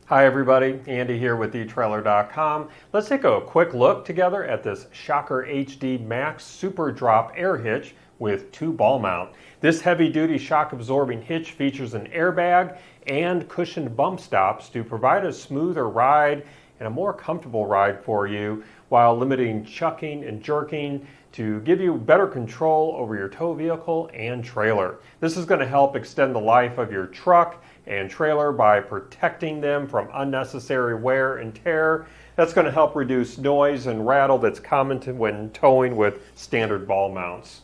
Hi everybody, Andy here with eTrailer.com. Let's take a quick look together at this Shocker HD Max Super Drop Air Hitch with 2 ball mount. This heavy-duty shock-absorbing hitch features an airbag and cushioned bump stops to provide a smoother ride and a more comfortable ride for you while limiting chucking and jerking to give you better control over your tow vehicle and trailer. This is going to help extend the life of your truck and trailer by protecting them from unnecessary wear and tear. That's going to help reduce noise and rattle that's common when towing with standard ball mounts.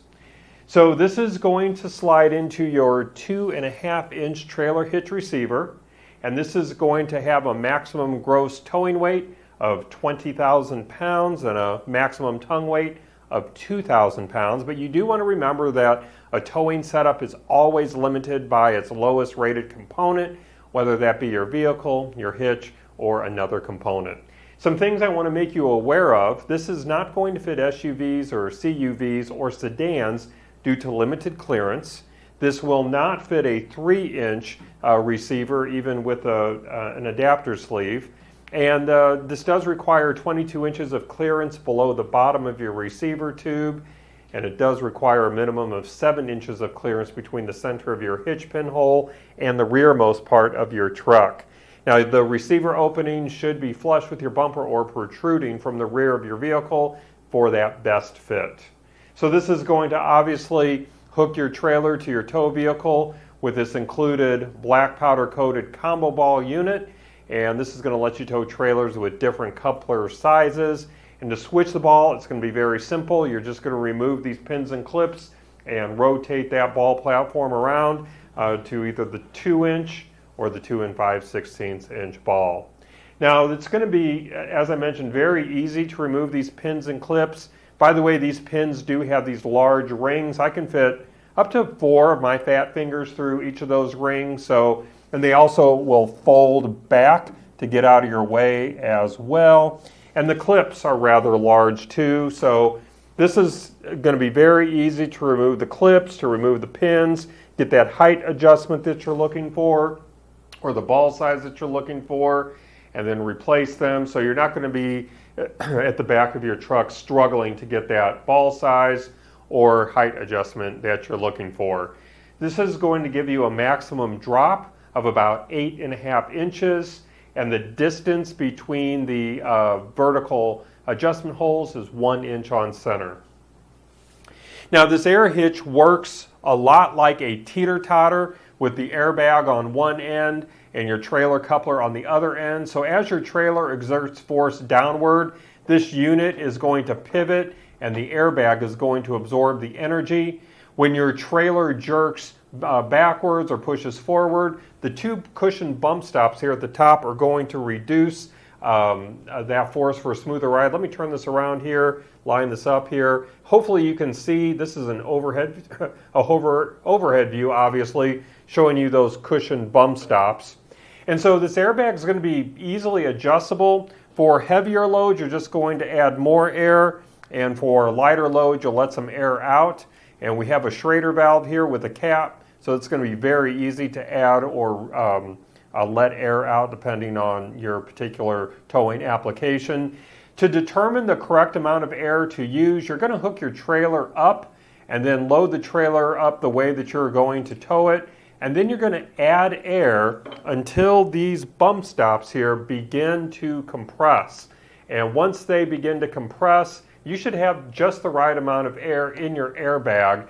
So this is going to slide into your 2.5-inch trailer hitch receiver, and this is going to have a maximum gross towing weight of 20,000 pounds and a maximum tongue weight of 2,000 pounds, but you do want to remember that a towing setup is always limited by its lowest rated component, whether that be your vehicle, your hitch, or another component. Some things I want to make you aware of: this is not going to fit SUVs or CUVs or sedans due to limited clearance. This will not fit a 3-inch receiver even with an adapter sleeve. And this does require 22 inches of clearance below the bottom of your receiver tube, and it does require a minimum of 7 inches of clearance between the center of your hitch pin hole and the rearmost part of your truck. Now, the receiver opening should be flush with your bumper or protruding from the rear of your vehicle for that best fit. So this is going to obviously hook your trailer to your tow vehicle with this included black powder coated combo ball unit. And this is going to let you tow trailers with different coupler sizes. And to switch the ball, it's going to be very simple. You're just going to remove these pins and clips and rotate that ball platform around to either the 2-inch or the 2 5/16" ball. Now, it's going to be, as I mentioned, very easy to remove these pins and clips. By the way, these pins do have these large rings. I can fit up to 4 of my fat fingers through each of those rings. And they also will fold back to get out of your way as well. And the clips are rather large too, so this is going to be very easy to remove the clips, to remove the pins, get that height adjustment that you're looking for, or the ball size that you're looking for, and then replace them. So you're not going to be at the back of your truck struggling to get that ball size or height adjustment that you're looking for. This is going to give you a maximum drop of about 8.5 inches, and the distance between the vertical adjustment holes is 1 inch on center. Now, this air hitch works a lot like a teeter-totter with the airbag on one end and your trailer coupler on the other end. So as your trailer exerts force downward, this unit is going to pivot and the airbag is going to absorb the energy. When your trailer jerks backwards or pushes forward, the 2 cushioned bump stops here at the top are going to reduce that force for a smoother ride. Let me turn this around here, line this up here. Hopefully you can see this is an overhead view, obviously, showing you those cushioned bump stops. And so this airbag is going to be easily adjustable. For heavier loads, you're just going to add more air, and for lighter loads, you'll let some air out. And we have a Schrader valve here with a cap, so it's going to be very easy to add or let air out depending on your particular towing application. To determine the correct amount of air to use, you're going to hook your trailer up and then load the trailer up the way that you're going to tow it. And then you're going to add air until these bump stops here begin to compress. And once they begin to compress, you should have just the right amount of air in your airbag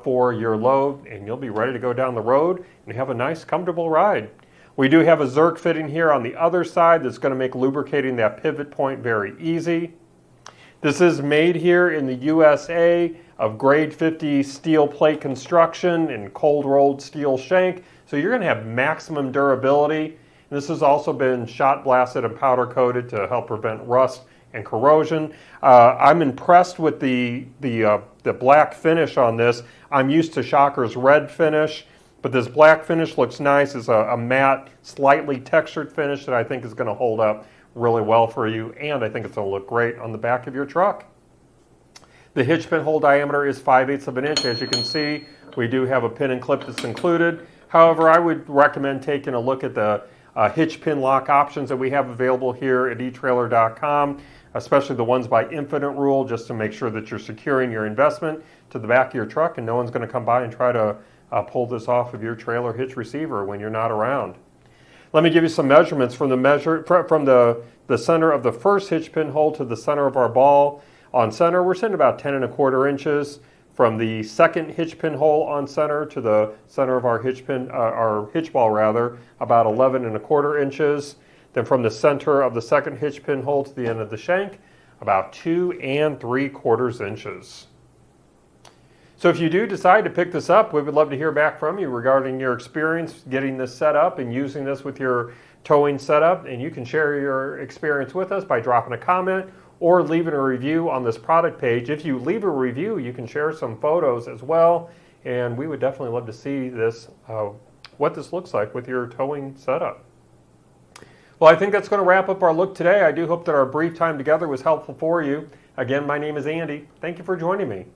for your load, and you'll be ready to go down the road and have a nice, comfortable ride. We do have a Zerk fitting here on the other side that's going to make lubricating that pivot point very easy. This is made here in the USA of grade 50 steel plate construction and cold rolled steel shank, so you're going to have maximum durability. And this has also been shot blasted and powder coated to help prevent rust and corrosion. I'm impressed with the black finish on this. I'm used to Shocker's red finish, but this black finish looks nice. It's a matte, slightly textured finish that I think is going to hold up really well for you, and I think it's going to look great on the back of your truck. The hitch pin hole diameter is 5/8 of an inch. As you can see, we do have a pin and clip that's included. However, I would recommend taking a look at the hitch pin lock options that we have available here at eTrailer.com, especially the ones by infinite rule, just to make sure that you're securing your investment to the back of your truck and no one's going to come by and try to pull this off of your trailer hitch receiver when you're not around. Let me give you some measurements from the center of the first hitch pin hole to the center of our ball. On center, we're sitting about 10 1/4 inches. From the second hitch pin hole on center to the center of our hitch ball rather, about 11 1/4 inches. Then from the center of the second hitch pin hole to the end of the shank, about 2 3/4 inches. So if you do decide to pick this up, we would love to hear back from you regarding your experience getting this set up and using this with your towing setup. And you can share your experience with us by dropping a comment or leaving a review on this product page. If you leave a review, you can share some photos as well. And we would definitely love to see this, what this looks like with your towing setup. Well, I think that's going to wrap up our look today. I do hope that our brief time together was helpful for you. Again, my name is Andy. Thank you for joining me.